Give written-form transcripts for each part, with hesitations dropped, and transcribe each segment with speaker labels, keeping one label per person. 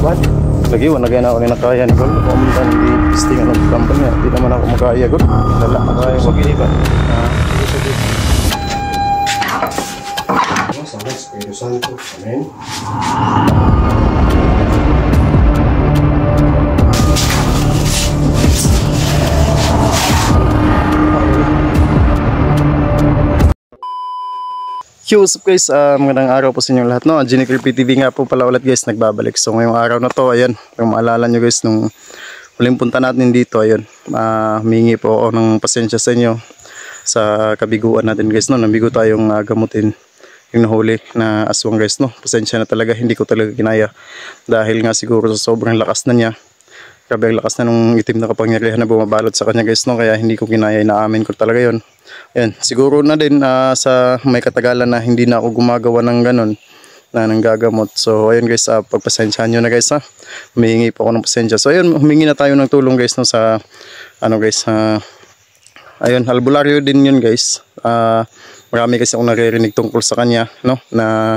Speaker 1: What?
Speaker 2: Lagi, wala kaya na ako na kaya ni Gol. Kung man hindi pisting ang nagkampal niya, hindi naman ako makaya, Gol. Lala, makaya ko.
Speaker 1: So, gini ba? Sana, Espiritu Santo. Amen.
Speaker 2: What's up guys, magandang araw po sa inyong lahat, no? Genie Creepy TV nga po pala ulit guys, nagbabalik. So ngayong araw na to, ayan, kung maalala nyo guys, nung huling punta natin dito, ayun, humingi po ako ng pasensya sa inyo sa kabiguan natin guys, no? Nabigo tayong gamutin yung nahuli na aswang guys, no? Pasensya na talaga, hindi ko talaga kinaya dahil nga siguro sa sobrang lakas na niya. Grabe ang lakas na nung itim na kapangyarihan na bumabalot sa kanya guys, no? Kaya hindi ko kinaya, inaamin ko talaga yon. Ayan, siguro na din sa may katagalan na hindi na ako gumagawa ng ganun na nanggagamot. So ayun guys, pagpasensyahan nyo na guys, ha. Humingi po ako ng pasensya. So ayun, humingi na tayo ng tulong guys, no, sa ano guys, ayun, albularyo din yun guys. Marami kasi akong naririnig tungkol sa kanya, no, na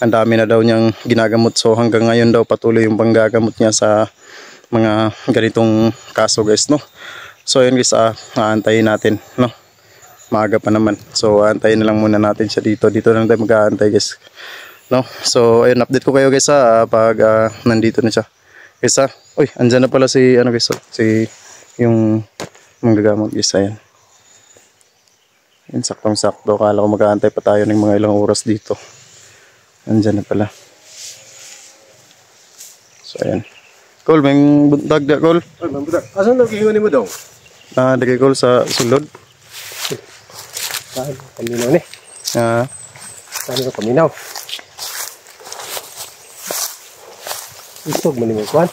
Speaker 2: ang dami na daw niyang ginagamot. So hanggang ngayon daw patuloy yung panggagamot niya sa mga ganitong kaso guys, no. So ayun guys, aantayin natin, no. Maaga pa naman. So antayin na lang muna natin siya dito. Dito lang tayo mag-aantay guys, no. So ayun, update ko kayo guys, pag nandito na siya guys, ha. Uy, andyan na pala si ano guys, si yung manggagamot guys. Ayan, yun, saktong sakto. Kala ko mag-aantay pa tayo ng mga ilang oras dito. Andyan na pala. So ayan, Col, may buntag da, Col.
Speaker 1: Ay, mambudak. Asan naghihingan mo daw?
Speaker 2: Dagay, Col, sa sulod.
Speaker 1: Saan? Paminaw ni. Saan ka paminaw? Isog mo ni mo, Kwan?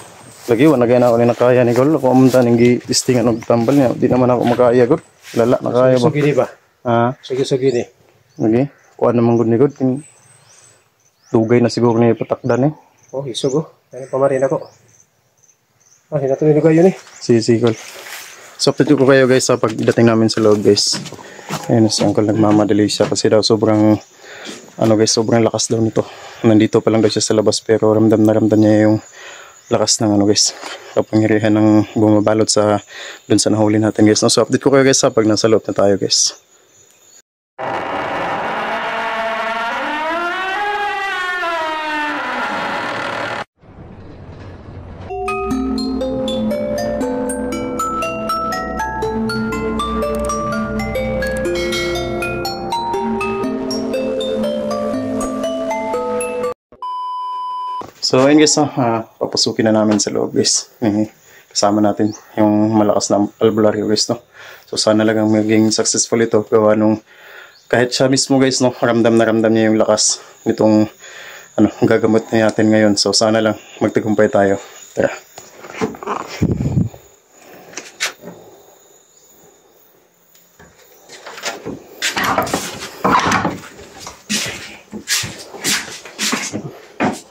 Speaker 2: Lagi, wala kaya na ako na kaya ni Col. Kung amuntan, hindi istingan og tambal niya. Di naman ako makaya, Col. Lala, nakaya ba?
Speaker 1: Sugi ba? Sugi ni.
Speaker 2: Lagi, kuha naman good ni Col. Dugay na siguro niya patakdan eh.
Speaker 1: Oh, isog oh. Kaya pamarin ako. Hinatuloy na kayo ni.
Speaker 2: Si Col. So update ko kayo guys sa pagdating namin sa loob guys. Ayun, si Uncle nagmamadali siya kasi daw sobrang ano guys, sobrang lakas daw nito. Nandito pa lang daw siya sa labas pero ramdam na ramdam niya yung lakas ng ano guys, kapangyarihan ng bumabalot sa dun sa nahuli natin guys. No? So update ko kayo guys sa pag nasa loob na tayo guys. So ayun guys, papasukin na namin sa loob guys. Kasama natin yung malakas na albularyo guys, no. So sana lang maging successful ito, gawa nung kahit siya mismo guys, no, ramdam na ramdam niya yung lakas nitong ano, gagamot na natin ngayon. So sana lang magtagumpay tayo. Tara.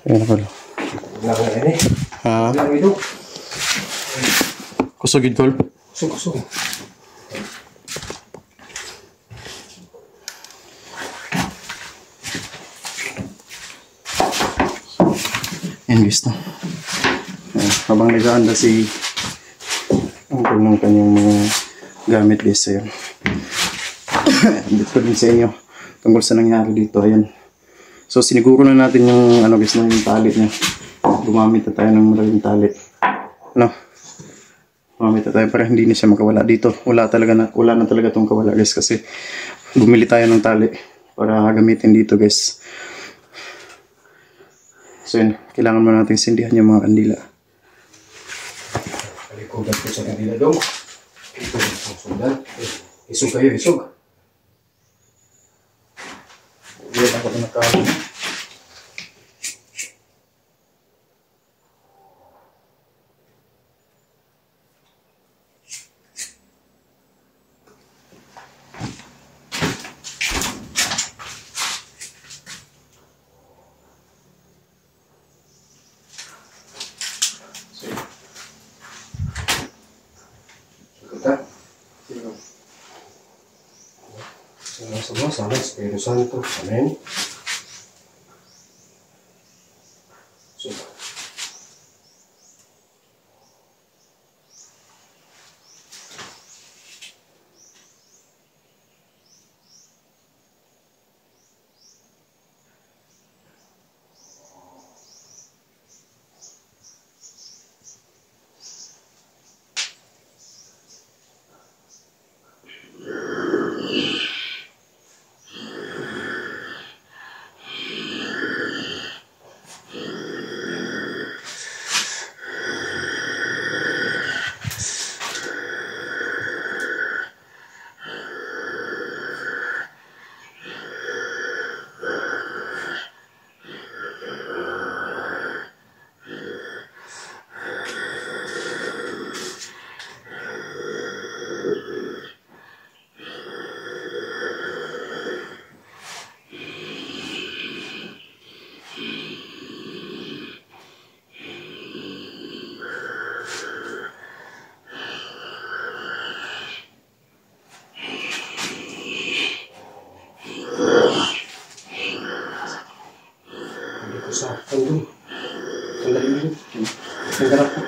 Speaker 2: Ayan ako lang. Kusugid Col.
Speaker 1: Kusog.
Speaker 2: Yan guys, no. Habang nag-aanda si Uncle ng kanyang mga gamit guys, ayun. Dito din sa inyo tungkol sa nangyari dito, ayan. So siniguro na natin yung ano guys, yung tali niya. Gumamit na tayo ng malaking tali, no. Gumamit na tayo para hindi na siya makawala dito. Wala na talaga tong kawala guys, kasi bumili tayo ng tali para gamitin dito guys. So yun, kailangan mo natin sindihan yung mga kandila.
Speaker 1: Kalikugan ko sa kandila daw. Isog kayo, isog.
Speaker 2: Hindi ako nakakain.
Speaker 1: Sana, Espiritu Santo. Amen. So, Andun. Sandali yun. Ang garap ko.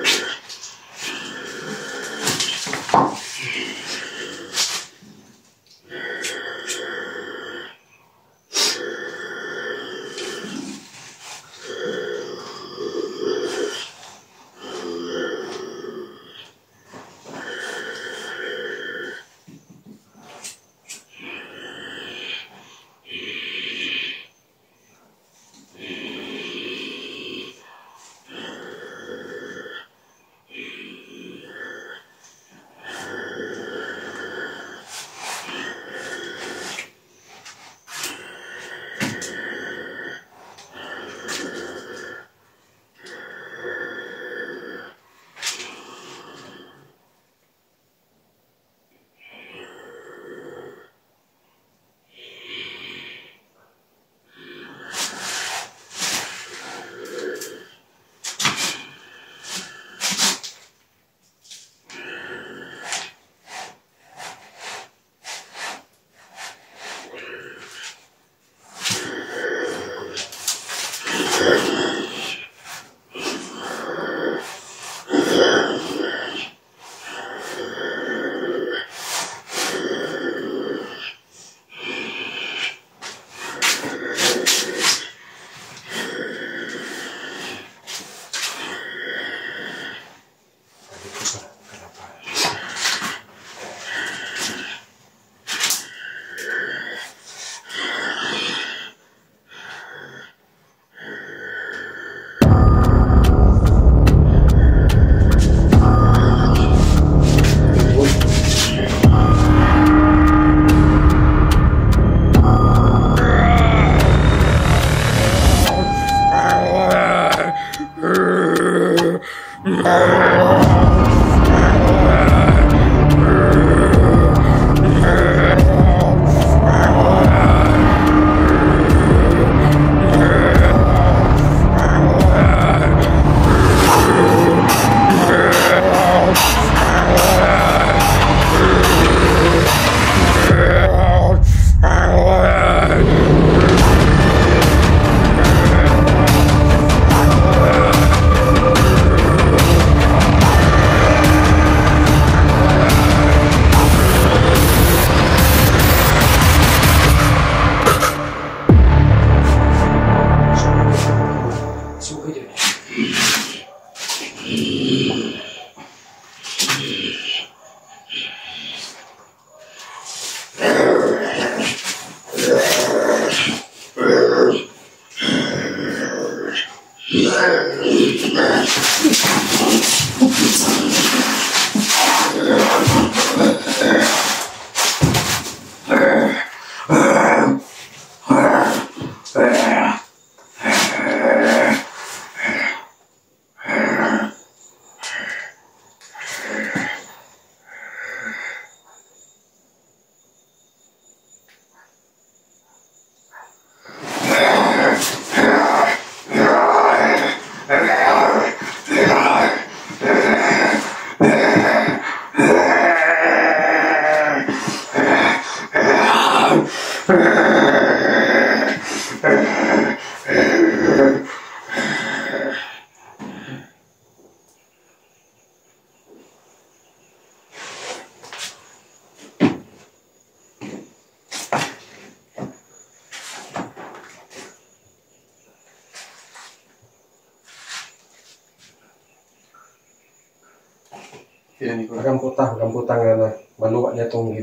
Speaker 1: Gambutang na maluwa niya itong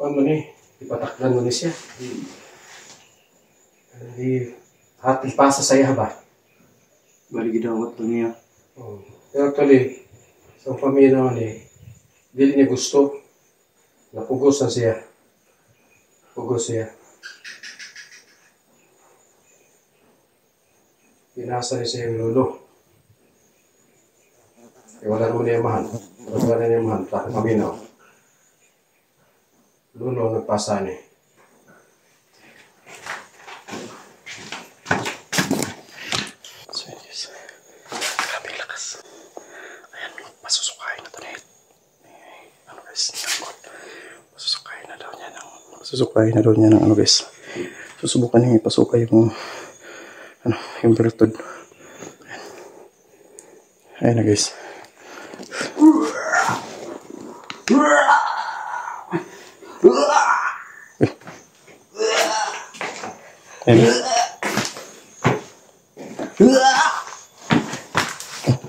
Speaker 1: ano ni, ipatakdan mo ni siya. Hindi, hati pasa saya ba?
Speaker 2: Balik daw ito niya.
Speaker 1: Pero actually, sa pamilya naman dili niya gusto. Napugos na siya. Pugos siya. Pinasa niya siya yung lolo. Wala mo niya mahal. Wala niya mahal. Takot paminaw. Lolo nagpasa niya.
Speaker 2: So yes. Grabe lakas. Ayan, masusukain na ito na ano guys, masusukain na daw niya ng ano guys. Susubukan niya ipasukay yung ano, yung bertod. Ayan na guys. Ayan na.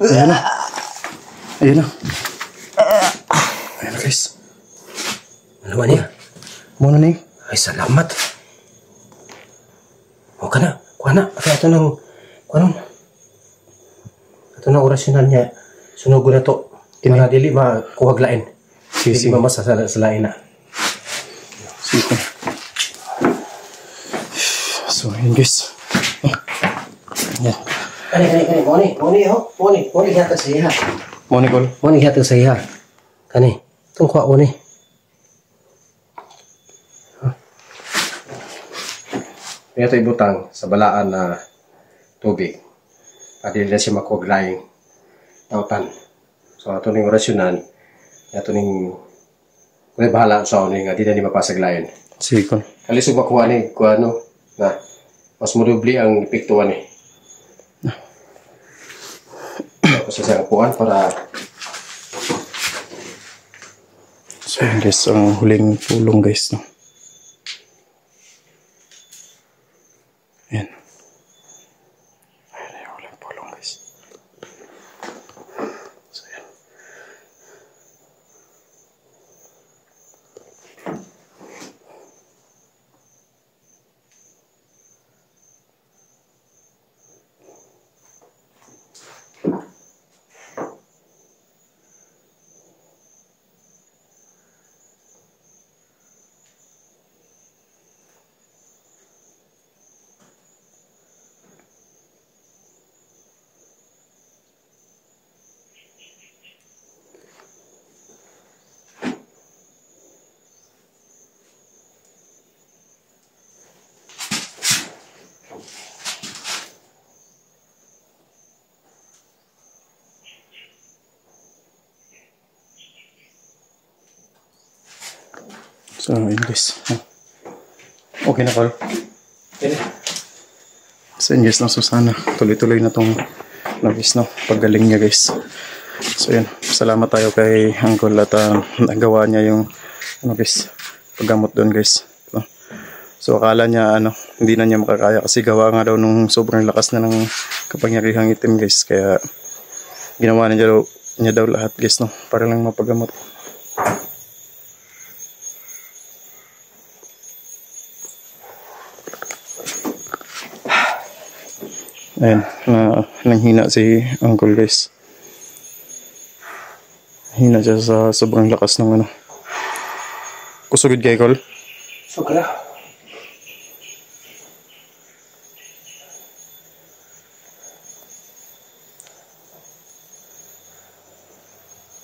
Speaker 2: Ayan na. Ayan na. Ayan na guys.
Speaker 1: Ano man niya?
Speaker 2: Muna na eh.
Speaker 1: Ay, salamat. O ka na. Kuha na. Ito ng... Kuha na. Ito ng orasyonan niya. Sunugo na to. Para dili makuhag lain. Dili mamasa sa lain na.
Speaker 2: Sige. So, yun guys. Ayan.
Speaker 1: Kani. Moni, hatag sa iya.
Speaker 2: Muna Col.
Speaker 1: Moni, hatag sa iya. Kani. Itong kuha ko ni. Ito ibutang sa balaan na tubig. Pwede na siya makuhag laing tautan. So, ito ning orasyonan. Ito ning... Kung bahala sa ako nga, di na ni mapasag lain.
Speaker 2: Sige Col.
Speaker 1: Kalisog makuha ni, kuha no, na mas mudubli ang epektuan ni. Tapos sa isang upuan para...
Speaker 2: So yun guys, ang huling pulong guys, no? Ayan. Ayan yung huling pulong guys. So yan. So yun guys. Okay na Col. So yun guys, no? So sana tuloy-tuloy na tong guys, no? Paggaling niya guys. So yun, salamat tayo kay Uncle at nagawa niya yung guys, paggamot doon guys, no? So akala niya hindi na niya makakaya kasi gawa nga daw nung sobrang lakas na ng kapangyarihang itim guys, kaya ginawa niya daw lahat guys, no? Para lang mapagamot. Ayan, nanghina si Uncle guys. Hina siya sa sobrang lakas ng Kusugod kay Col?
Speaker 1: Sukra.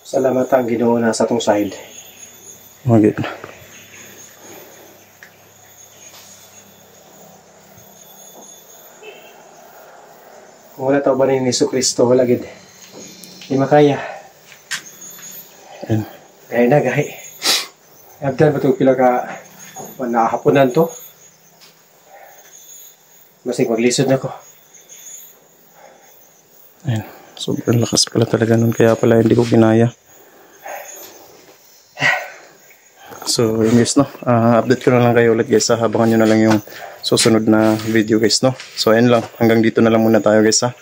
Speaker 1: Salamat ang Ginoo na sa tong side.
Speaker 2: Okay.
Speaker 1: Kung wala tao ba ni Yesu Kristo, wala gid. Di makaya.
Speaker 2: Ayan.
Speaker 1: Gahi na, gahi. Abdan ba ito pila ka nakahaponan to? Masig maglisod na ko.
Speaker 2: Ayan. Sobrang lakas pala talaga nun, kaya pala hindi ko ginaya. So yun guys, no? Update ko na lang kayo ulit guys, habangan nyo na lang yung susunod na video guys, no? So ayun lang, hanggang dito na lang muna tayo guys, ha?